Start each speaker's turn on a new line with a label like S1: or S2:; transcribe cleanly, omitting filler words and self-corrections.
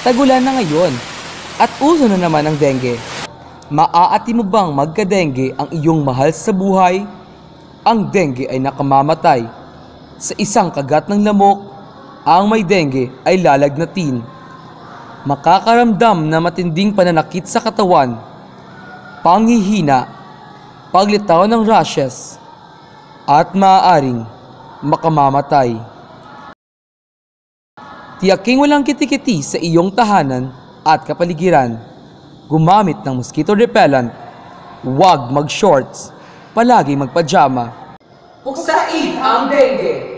S1: Tagulan na ngayon at uso na naman ang dengue. Maaati mo bang magka-dengue ang iyong mahal sa buhay? Ang dengue ay nakamamatay. Sa isang kagat ng lamok, ang may dengue ay lalagnatin. Makakaramdam na matinding pananakit sa katawan, panghihina, paglitaw ng rashes, at maaaring makamamatay. Tiyaking walang kitikiti sa iyong tahanan at kapaligiran. Gumamit ng mosquito repellent. Huwag mag-shorts. Palagi magpajama. Puksain ang dengue!